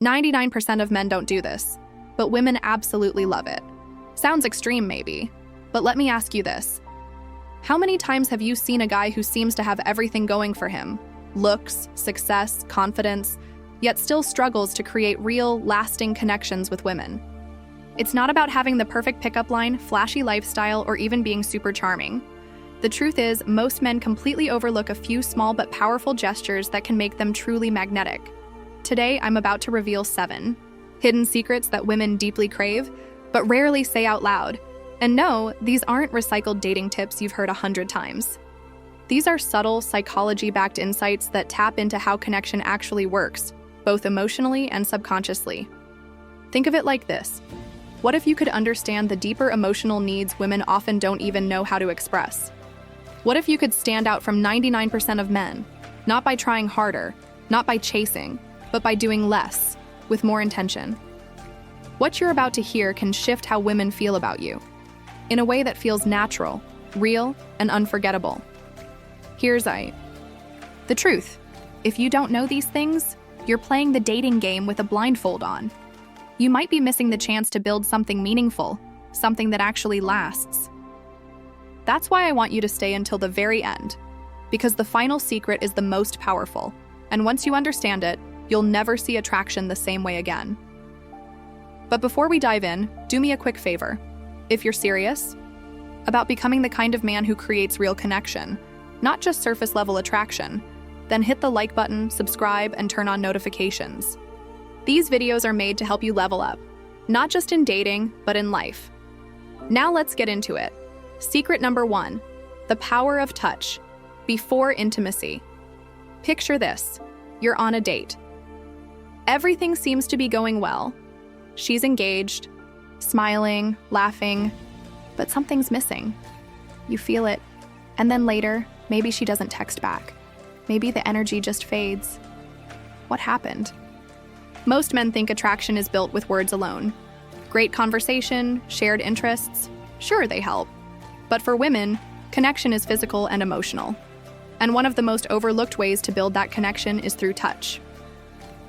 99% of men don't do this, but women absolutely love it. Sounds extreme maybe, but let me ask you this. How many times have you seen a guy who seems to have everything going for him? Looks, success, confidence, yet still struggles to create real, lasting connections with women. It's not about having the perfect pickup line, flashy lifestyle, or even being super charming. The truth is, most men completely overlook a few small but powerful gestures that can make them truly magnetic. Today, I'm about to reveal 7 hidden secrets that women deeply crave, but rarely say out loud. And no, these aren't recycled dating tips you've heard 100 times. These are subtle, psychology-backed insights that tap into how connection actually works, both emotionally and subconsciously. Think of it like this. What if you could understand the deeper emotional needs women often don't even know how to express? What if you could stand out from 99% of men, not by trying harder, not by chasing, but by doing less, with more intention? What you're about to hear can shift how women feel about you, in a way that feels natural, real, and unforgettable. Here's the truth. If you don't know these things, you're playing the dating game with a blindfold on. You might be missing the chance to build something meaningful, something that actually lasts. That's why I want you to stay until the very end, because the final secret is the most powerful, and once you understand it, you'll never see attraction the same way again. But before we dive in, do me a quick favor. If you're serious about becoming the kind of man who creates real connection, not just surface-level attraction, then hit the like button, subscribe, and turn on notifications. These videos are made to help you level up, not just in dating, but in life. Now let's get into it. Secret number 1, the power of touch before intimacy. Picture this. You're on a date. Everything seems to be going well. She's engaged, smiling, laughing, but something's missing. You feel it, and then later, maybe she doesn't text back. Maybe the energy just fades. What happened? Most men think attraction is built with words alone. Great conversation, shared interests, sure, they help. But for women, connection is physical and emotional. And one of the most overlooked ways to build that connection is through touch.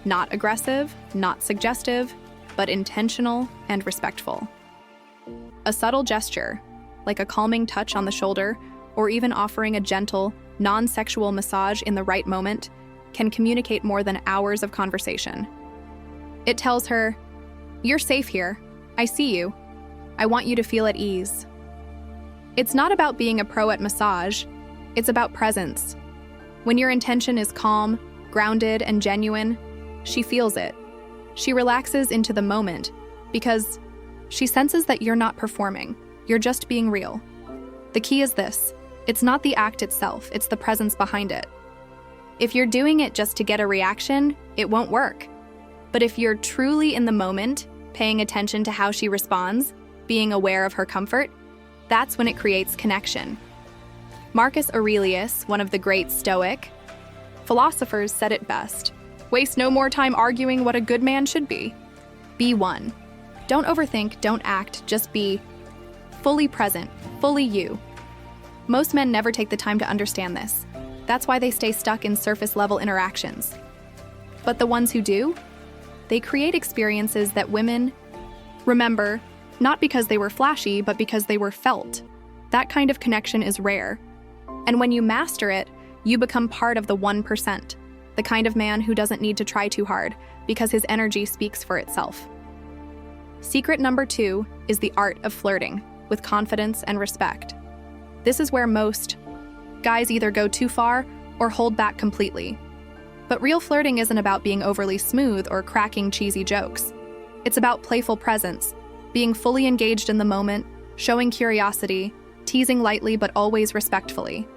Not aggressive, not suggestive, but intentional and respectful. A subtle gesture, like a calming touch on the shoulder, or even offering a gentle, non-sexual massage in the right moment, can communicate more than hours of conversation. It tells her, "You're safe here. I see you. I want you to feel at ease." It's not about being a pro at massage, it's about presence. When your intention is calm, grounded, and genuine, she feels it. She relaxes into the moment because she senses that you're not performing, you're just being real. The key is this: it's not the act itself, it's the presence behind it. If you're doing it just to get a reaction, it won't work. But if you're truly in the moment, paying attention to how she responds, being aware of her comfort, that's when it creates connection. Marcus Aurelius, one of the great Stoic philosophers, said it best: waste no more time arguing what a good man should be. Be one. Don't overthink, don't act, just be fully present, fully you. Most men never take the time to understand this. That's why they stay stuck in surface-level interactions. But the ones who do, they create experiences that women remember, not because they were flashy, but because they were felt. That kind of connection is rare. And when you master it, you become part of the 1%, the kind of man who doesn't need to try too hard because his energy speaks for itself. Secret number 2 is the art of flirting with confidence and respect. This is where most guys either go too far or hold back completely. But real flirting isn't about being overly smooth or cracking cheesy jokes. It's about playful presence, being fully engaged in the moment, showing curiosity, teasing lightly but always respectfully.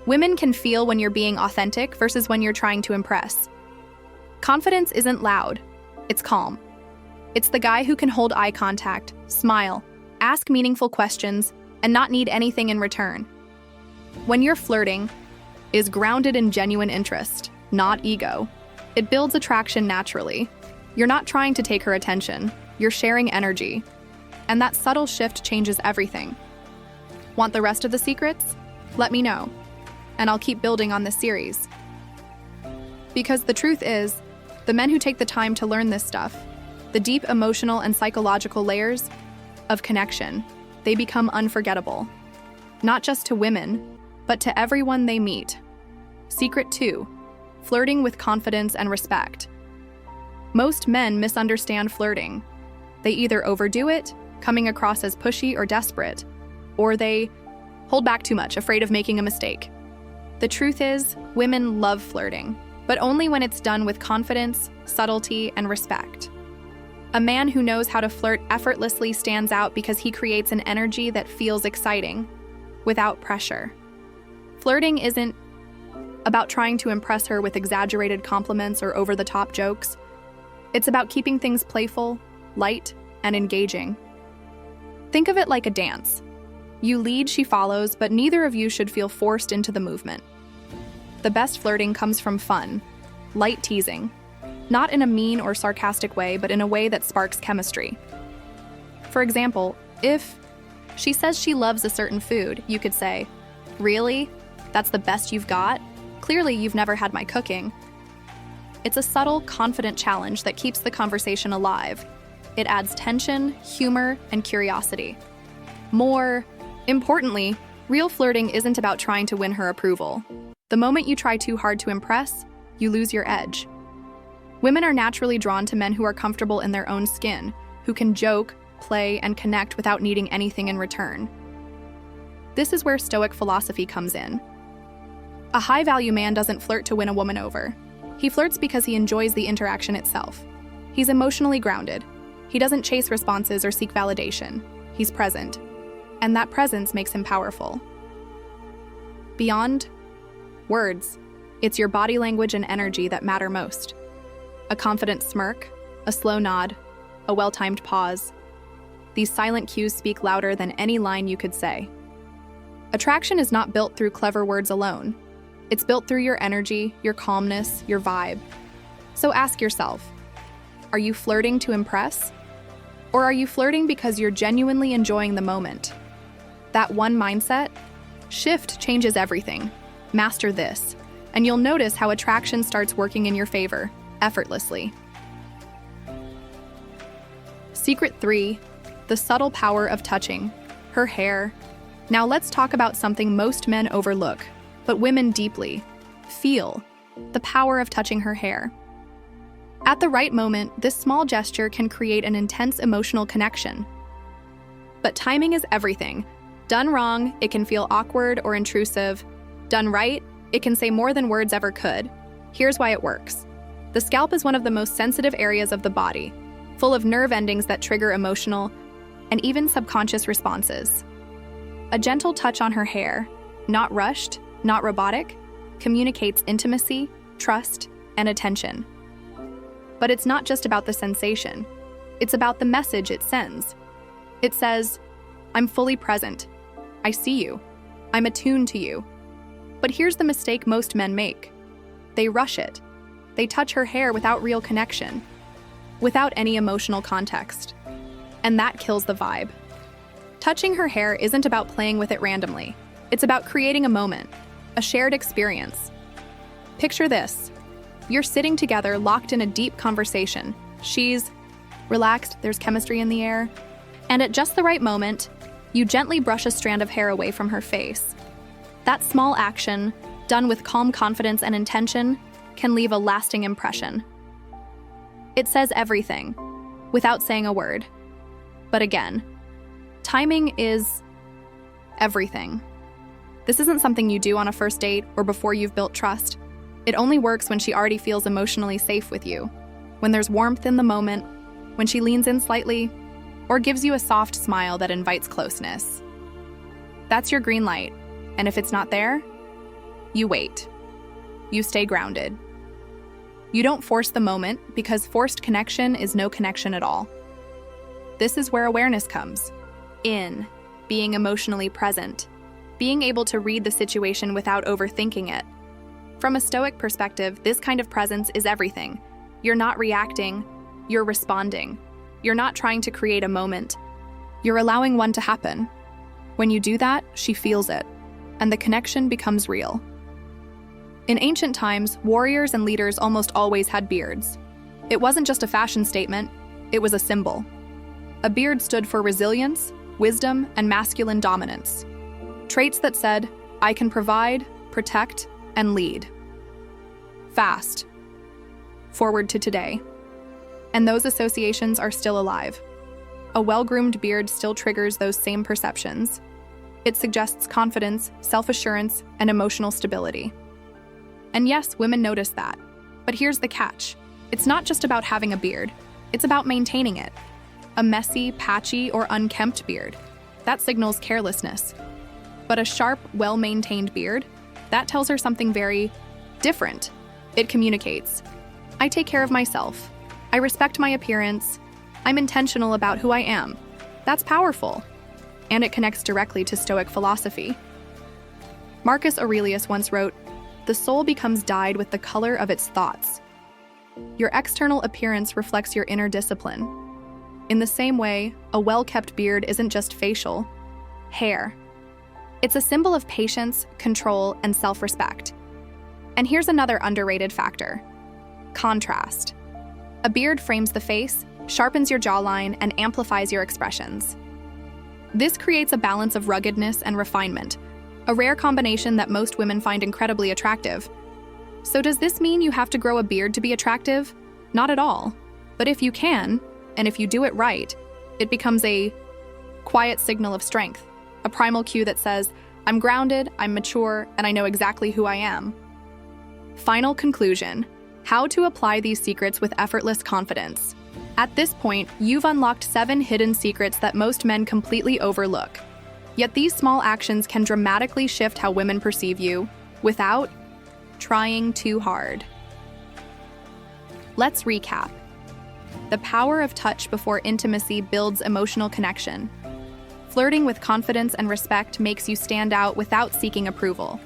Women can feel when you're being authentic versus when you're trying to impress. Confidence isn't loud, it's calm. It's the guy who can hold eye contact, smile, ask meaningful questions, and not need anything in return. When you're flirting, is grounded in genuine interest, not ego. It builds attraction naturally. You're not trying to take her attention, you're sharing energy. And that subtle shift changes everything. Want the rest of the secrets? Let me know, and I'll keep building on this series. Because the truth is, The men who take the time to learn this stuff, the deep emotional and psychological layers of connection, they become unforgettable. Not just to women, but to everyone they meet. Secret 2. Flirting with confidence and respect. Most men misunderstand flirting. They either overdo it, coming across as pushy or desperate, or they hold back too much, afraid of making a mistake. The truth is, women love flirting, but only when it's done with confidence, subtlety, and respect. A man who knows how to flirt effortlessly stands out because he creates an energy that feels exciting, without pressure. Flirting isn't about trying to impress her with exaggerated compliments or over-the-top jokes. It's about keeping things playful, light, and engaging. Think of it like a dance. You lead, she follows, but neither of you should feel forced into the movement. The best flirting comes from fun, light teasing, not in a mean or sarcastic way, but in a way that sparks chemistry. For example, if she says she loves a certain food, you could say, "Really? That's the best you've got? Clearly you've never had my cooking." It's a subtle, confident challenge that keeps the conversation alive. It adds tension, humor, and curiosity. More importantly, real flirting isn't about trying to win her approval. The moment you try too hard to impress, you lose your edge. Women are naturally drawn to men who are comfortable in their own skin, who can joke, play, and connect without needing anything in return. This is where Stoic philosophy comes in. A high-value man doesn't flirt to win a woman over. He flirts because he enjoys the interaction itself. He's emotionally grounded. He doesn't chase responses or seek validation. He's present. And that presence makes him powerful. Beyond words, it's your body language and energy that matter most. A confident smirk, a slow nod, a well-timed pause. These silent cues speak louder than any line you could say. Attraction is not built through clever words alone. It's built through your energy, your calmness, your vibe. So ask yourself, are you flirting to impress? Or are you flirting because you're genuinely enjoying the moment? That one mindset shift changes everything. Master this, and you'll notice how attraction starts working in your favor, effortlessly. Secret 3, the subtle power of touching. Her hair. Now let's talk about something most men overlook, but women deeply feel: the power of touching her hair. At the right moment, this small gesture can create an intense emotional connection. But timing is everything. Done wrong, it can feel awkward or intrusive. Done right, it can say more than words ever could. Here's why it works. The scalp is one of the most sensitive areas of the body, full of nerve endings that trigger emotional and even subconscious responses. A gentle touch on her hair, not rushed, not robotic, communicates intimacy, trust, and attention. But it's not just about the sensation. It's about the message it sends. It says, "I'm fully present. I see you. I'm attuned to you." But here's the mistake most men make. They rush it. They touch her hair without real connection, without any emotional context. And that kills the vibe. Touching her hair isn't about playing with it randomly. It's about creating a moment, a shared experience. Picture this. You're sitting together, locked in a deep conversation. She's relaxed, there's chemistry in the air. And at just the right moment, you gently brush a strand of hair away from her face. That small action, done with calm confidence and intention, can leave a lasting impression. It says everything, without saying a word. But again, timing is everything. This isn't something you do on a first date or before you've built trust. It only works when she already feels emotionally safe with you, when there's warmth in the moment, when she leans in slightly, or gives you a soft smile that invites closeness. That's your green light, and if it's not there, you wait. You stay grounded. You don't force the moment, because forced connection is no connection at all. This is where awareness comes in, being emotionally present, being able to read the situation without overthinking it. From a Stoic perspective, this kind of presence is everything. You're not reacting, you're responding. You're not trying to create a moment. You're allowing one to happen. When you do that, she feels it, and the connection becomes real. In ancient times, warriors and leaders almost always had beards. It wasn't just a fashion statement, it was a symbol. A beard stood for resilience, wisdom, and masculine dominance. Traits that said, I can provide, protect, and lead. Fast forward to today, and those associations are still alive. A well-groomed beard still triggers those same perceptions. It suggests confidence, self-assurance, and emotional stability. And yes, women notice that. But here's the catch. It's not just about having a beard. It's about maintaining it. A messy, patchy, or unkempt beard, that signals carelessness. But a sharp, well-maintained beard, that tells her something very different. It communicates. I take care of myself. I respect my appearance. I'm intentional about who I am. That's powerful. And it connects directly to Stoic philosophy. Marcus Aurelius once wrote, "The soul becomes dyed with the color of its thoughts." Your external appearance reflects your inner discipline. In the same way, a well-kept beard isn't just facial, hair. It's a symbol of patience, control, and self-respect. And here's another underrated factor: contrast. A beard frames the face, sharpens your jawline, and amplifies your expressions. This creates a balance of ruggedness and refinement, a rare combination that most women find incredibly attractive. So does this mean you have to grow a beard to be attractive? Not at all. But if you can, and if you do it right, it becomes a quiet signal of strength, a primal cue that says, I'm grounded, I'm mature, and I know exactly who I am. Final conclusion: how to apply these secrets with effortless confidence. At this point, you've unlocked 7 hidden secrets that most men completely overlook. Yet these small actions can dramatically shift how women perceive you without trying too hard. Let's recap. The power of touch before intimacy builds emotional connection. Flirting with confidence and respect makes you stand out without seeking approval.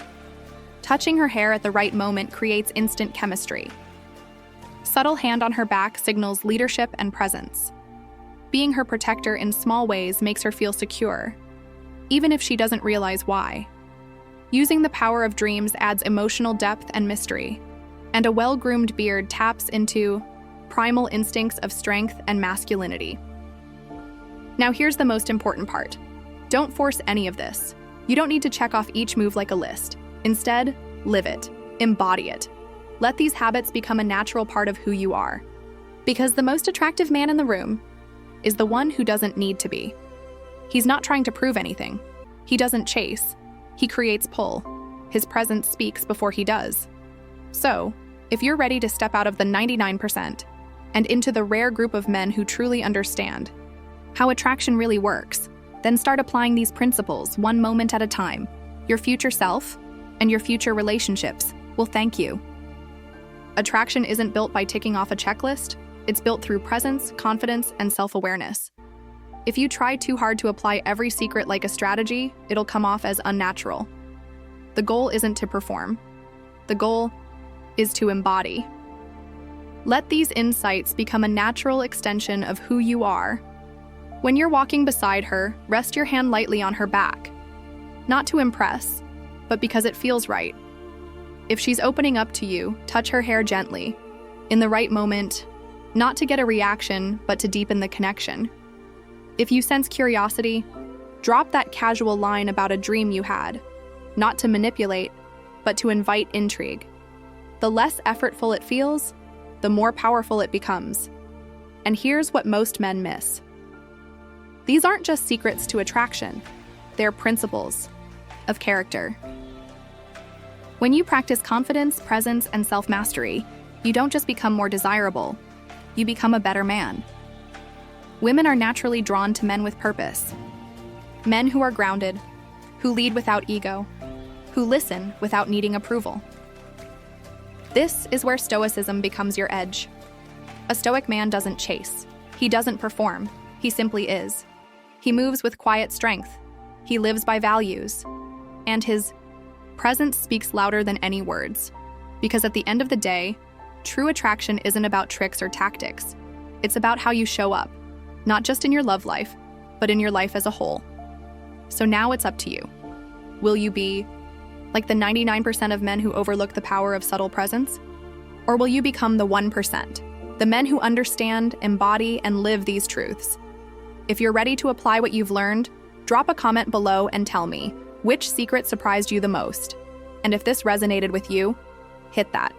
Touching her hair at the right moment creates instant chemistry. Subtle hand on her back signals leadership and presence. Being her protector in small ways makes her feel secure, even if she doesn't realize why. Using the power of dreams adds emotional depth and mystery, and a well-groomed beard taps into primal instincts of strength and masculinity. Now here's the most important part. Don't force any of this. You don't need to check off each move like a list. Instead, live it, embody it. Let these habits become a natural part of who you are. Because the most attractive man in the room is the one who doesn't need to be. He's not trying to prove anything. He doesn't chase. He creates pull. His presence speaks before he does. So, if you're ready to step out of the 99% and into the rare group of men who truly understand how attraction really works, then start applying these principles one moment at a time. Your future self and your future relationships will thank you. Attraction isn't built by ticking off a checklist. It's built through presence, confidence, and self-awareness. If you try too hard to apply every secret like a strategy, it'll come off as unnatural. The goal isn't to perform. The goal is to embody. Let these insights become a natural extension of who you are. When you're walking beside her, rest your hand lightly on her back. Not to impress, but because it feels right. If she's opening up to you, touch her hair gently, in the right moment, not to get a reaction, but to deepen the connection. If you sense curiosity, drop that casual line about a dream you had, not to manipulate, but to invite intrigue. The less effortful it feels, the more powerful it becomes. And here's what most men miss. These aren't just secrets to attraction, they're principles of character. When you practice confidence, presence, and self-mastery, you don't just become more desirable, you become a better man. Women are naturally drawn to men with purpose. Men who are grounded, who lead without ego, who listen without needing approval. This is where Stoicism becomes your edge. A Stoic man doesn't chase. He doesn't perform. He simply is. He moves with quiet strength. He lives by values. And his presence speaks louder than any words. Because at the end of the day, true attraction isn't about tricks or tactics. It's about how you show up, not just in your love life, but in your life as a whole. So now it's up to you. Will you be like the 99% of men who overlook the power of subtle presence? Or will you become the 1%, the men who understand, embody, and live these truths. If you're ready to apply what you've learned, drop a comment below and tell me which secret surprised you the most. And if this resonated with you, hit that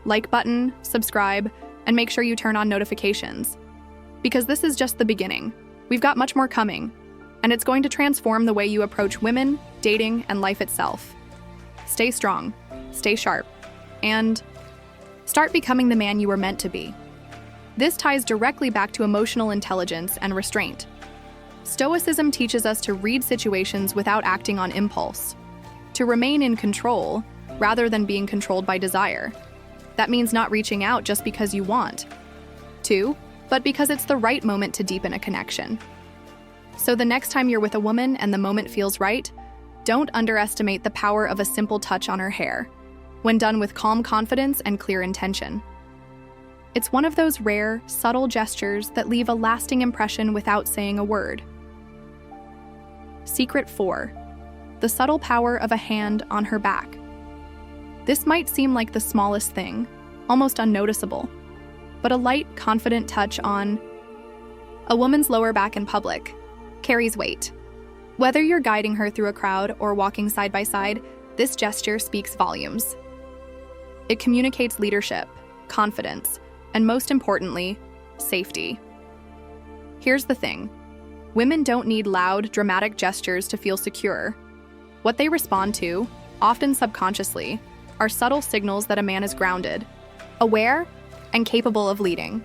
like button, subscribe, and make sure you turn on notifications. Because this is just the beginning. We've got much more coming, and it's going to transform the way you approach women, dating, and life itself. Stay strong, stay sharp, and start becoming the man you were meant to be. This ties directly back to emotional intelligence and restraint. Stoicism teaches us to read situations without acting on impulse, to remain in control rather than being controlled by desire. That means not reaching out just because you want to, but because it's the right moment to deepen a connection. So the next time you're with a woman and the moment feels right, don't underestimate the power of a simple touch on her hair, when done with calm confidence and clear intention. It's one of those rare, subtle gestures that leave a lasting impression without saying a word. Secret 4. The subtle power of a hand on her back. This might seem like the smallest thing, almost unnoticeable, but a light, confident touch on a woman's lower back in public carries weight. Whether you're guiding her through a crowd or walking side by side, this gesture speaks volumes. It communicates leadership, confidence, and most importantly, safety. Here's the thing. Women don't need loud, dramatic gestures to feel secure. What they respond to, often subconsciously, are subtle signals that a man is grounded, aware, and capable of leading.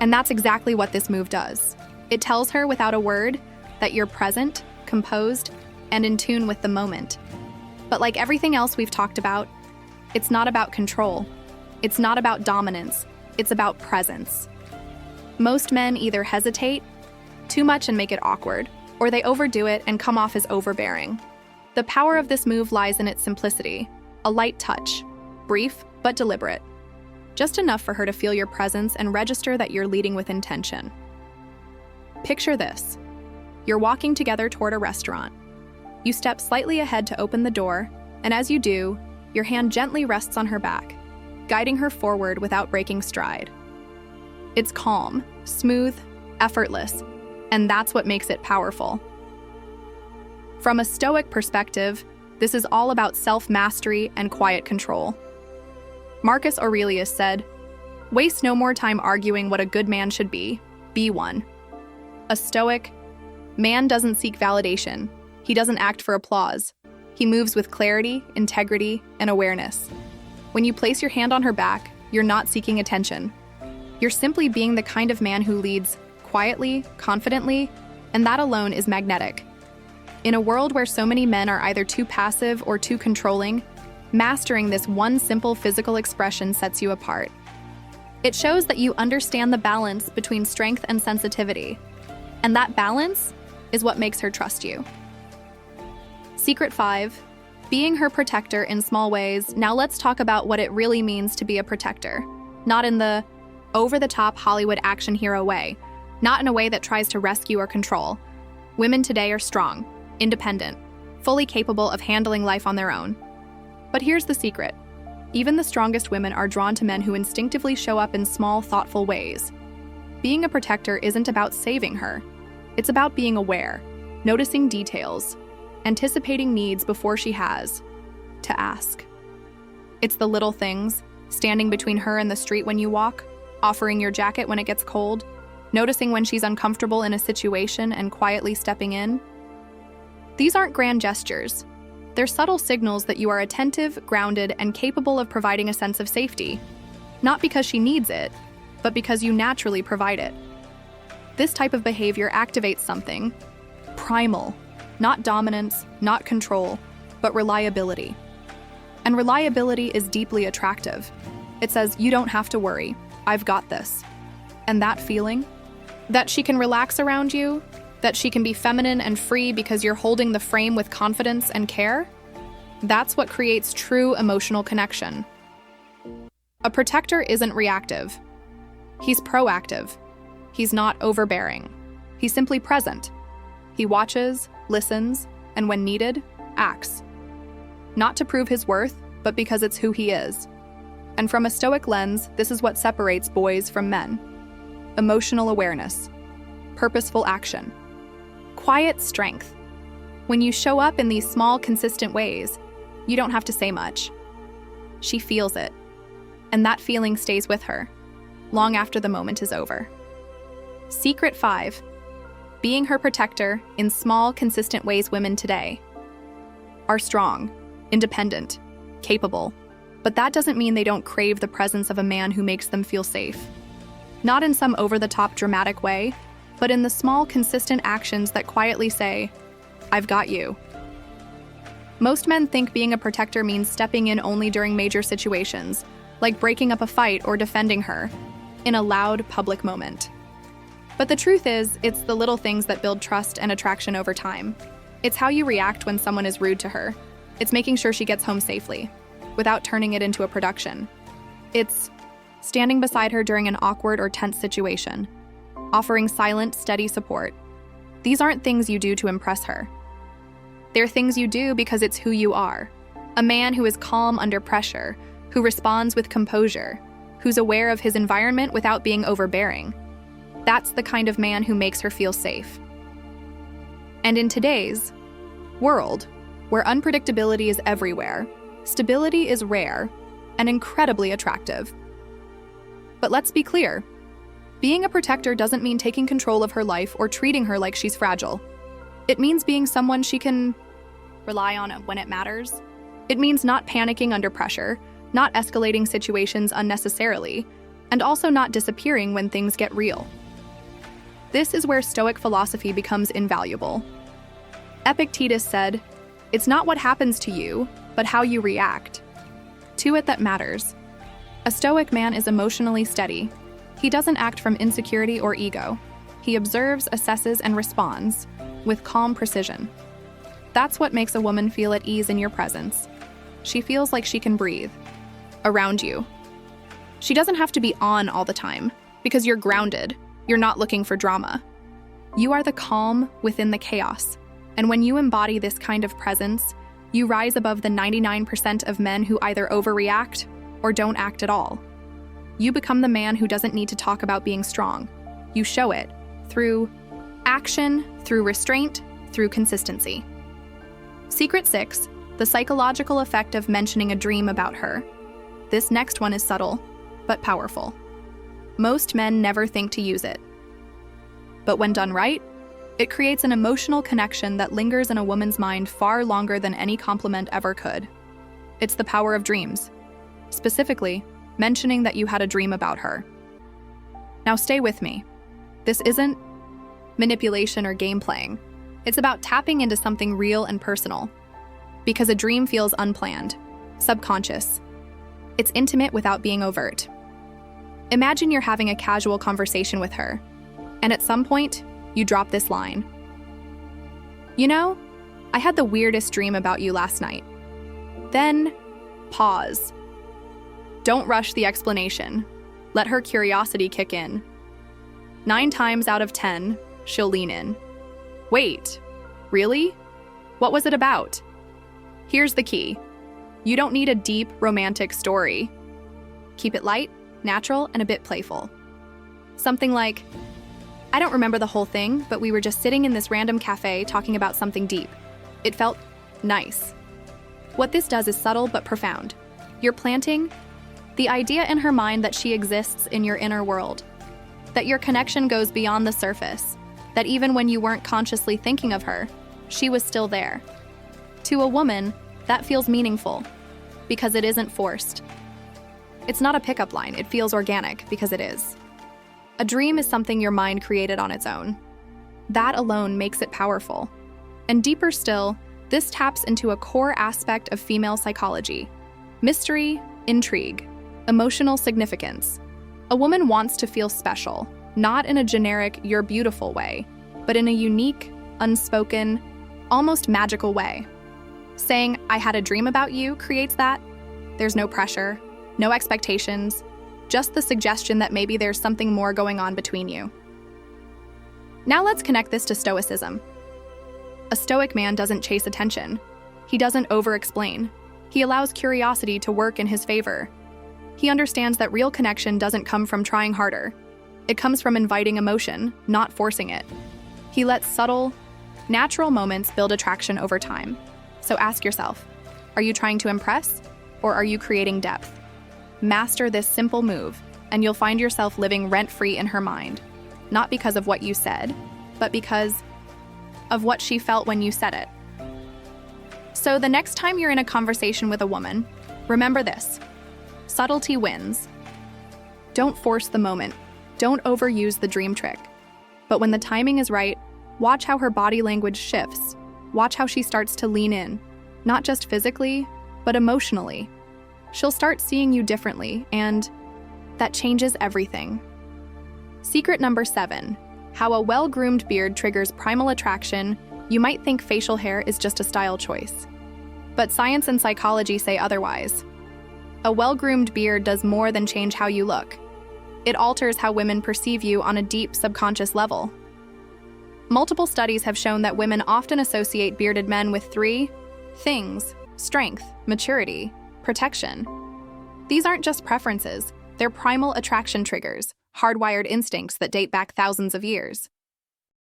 And that's exactly what this move does. It tells her without a word that you're present, composed, and in tune with the moment. But like everything else we've talked about, it's not about control. It's not about dominance. It's about presence. Most men either hesitate too much and make it awkward, or they overdo it and come off as overbearing. The power of this move lies in its simplicity, a light touch, brief but deliberate, just enough for her to feel your presence and register that you're leading with intention. Picture this. You're walking together toward a restaurant. You step slightly ahead to open the door, and as you do, your hand gently rests on her back, guiding her forward without breaking stride. It's calm, smooth, effortless, and that's what makes it powerful. From a Stoic perspective, this is all about self-mastery and quiet control. Marcus Aurelius said, "Waste no more time arguing what a good man should be one." A Stoic man doesn't seek validation. He doesn't act for applause. He moves with clarity, integrity, and awareness. When you place your hand on her back, you're not seeking attention. You're simply being the kind of man who leads quietly, confidently, and that alone is magnetic. In a world where so many men are either too passive or too controlling, mastering this one simple physical expression sets you apart. It shows that you understand the balance between strength and sensitivity, and that balance is what makes her trust you. Secret 5. Being her protector in small ways. Now let's talk about what it really means to be a protector. Not in the over-the-top Hollywood action hero way. Not in a way that tries to rescue or control. Women today are strong, independent, fully capable of handling life on their own. But here's the secret. Even the strongest women are drawn to men who instinctively show up in small, thoughtful ways. Being a protector isn't about saving her. It's about being aware, noticing details, anticipating needs before she has to ask. It's the little things, standing between her and the street when you walk, offering your jacket when it gets cold, noticing when she's uncomfortable in a situation and quietly stepping in. These aren't grand gestures. They're subtle signals that you are attentive, grounded, and capable of providing a sense of safety. Not because she needs it, but because you naturally provide it. This type of behavior activates something primal, not dominance, not control, but reliability. And reliability is deeply attractive. It says, you don't have to worry, I've got this. And that feeling, that she can relax around you, that she can be feminine and free because you're holding the frame with confidence and care, that's what creates true emotional connection. A protector isn't reactive. He's proactive. He's not overbearing. He's simply present. He watches, listens, and when needed, acts. Not to prove his worth, but because it's who he is. And from a Stoic lens, this is what separates boys from men. Emotional awareness, purposeful action, quiet strength. When you show up in these small, consistent ways, you don't have to say much. She feels it, and that feeling stays with her, long after the moment is over. Secret 5. Being her protector in small, consistent ways. Women today are strong, independent, capable, but that doesn't mean they don't crave the presence of a man who makes them feel safe. Not in some over-the-top dramatic way, but in the small, consistent actions that quietly say, "I've got you." Most men think being a protector means stepping in only during major situations, like breaking up a fight or defending her, in a loud, public moment. But the truth is, it's the little things that build trust and attraction over time. It's how you react when someone is rude to her. It's making sure she gets home safely, without turning it into a production. It's standing beside her during an awkward or tense situation, offering silent, steady support. These aren't things you do to impress her. They're things you do because it's who you are. A man who is calm under pressure, who responds with composure, who's aware of his environment without being overbearing. That's the kind of man who makes her feel safe. And in today's world, where unpredictability is everywhere, stability is rare and incredibly attractive. But let's be clear. Being a protector doesn't mean taking control of her life or treating her like she's fragile. It means being someone she can rely on when it matters. It means not panicking under pressure, not escalating situations unnecessarily, and also not disappearing when things get real. This is where Stoic philosophy becomes invaluable. Epictetus said, "It's not what happens to you, but how you react to it that matters." A Stoic man is emotionally steady. He doesn't act from insecurity or ego. He observes, assesses, and responds with calm precision. That's what makes a woman feel at ease in your presence. She feels like she can breathe around you. She doesn't have to be on all the time because you're grounded. You're not looking for drama. You are the calm within the chaos. And when you embody this kind of presence, you rise above the 99% of men who either overreact or don't act at all. You become the man who doesn't need to talk about being strong. You show it through action, through restraint, through consistency. Secret 6, the psychological effect of mentioning a dream about her. This next one is subtle, but powerful. Most men never think to use it. But when done right, it creates an emotional connection that lingers in a woman's mind far longer than any compliment ever could. It's the power of dreams. Specifically, mentioning that you had a dream about her. Now stay with me. This isn't manipulation or game playing. It's about tapping into something real and personal. Because a dream feels unplanned, subconscious. It's intimate without being overt. Imagine you're having a casual conversation with her, and at some point, you drop this line. "You know, I had the weirdest dream about you last night." Then, pause. Don't rush the explanation. Let her curiosity kick in. 9 times out of 10, she'll lean in. "Wait, really? What was it about?" Here's the key. You don't need a deep, romantic story. Keep it light, natural, and a bit playful. Something like, "I don't remember the whole thing, but we were just sitting in this random cafe talking about something deep. It felt nice." What this does is subtle but profound. You're planting the idea in her mind that she exists in your inner world, that your connection goes beyond the surface, that even when you weren't consciously thinking of her, she was still there. To a woman, that feels meaningful because it isn't forced. It's not a pickup line, it feels organic because it is. A dream is something your mind created on its own. That alone makes it powerful. And deeper still, this taps into a core aspect of female psychology: mystery, intrigue, emotional significance. A woman wants to feel special, not in a generic, "you're beautiful" way, but in a unique, unspoken, almost magical way. Saying, "I had a dream about you" creates that. There's no pressure, no expectations, just the suggestion that maybe there's something more going on between you. Now let's connect this to Stoicism. A Stoic man doesn't chase attention. He doesn't over-explain. He allows curiosity to work in his favor. He understands that real connection doesn't come from trying harder. It comes from inviting emotion, not forcing it. He lets subtle, natural moments build attraction over time. So ask yourself, are you trying to impress, or are you creating depth? Master this simple move, and you'll find yourself living rent-free in her mind, not because of what you said, but because of what she felt when you said it. So the next time you're in a conversation with a woman, remember this: subtlety wins. Don't force the moment. Don't overuse the dream trick. But when the timing is right, watch how her body language shifts. Watch how she starts to lean in, not just physically, but emotionally. She'll start seeing you differently, and that changes everything. Secret number 7, how a well-groomed beard triggers primal attraction. You might think facial hair is just a style choice, but science and psychology say otherwise. A well-groomed beard does more than change how you look. It alters how women perceive you on a deep subconscious level. Multiple studies have shown that women often associate bearded men with 3 things: strength, maturity, protection. These aren't just preferences, they're primal attraction triggers, hardwired instincts that date back thousands of years.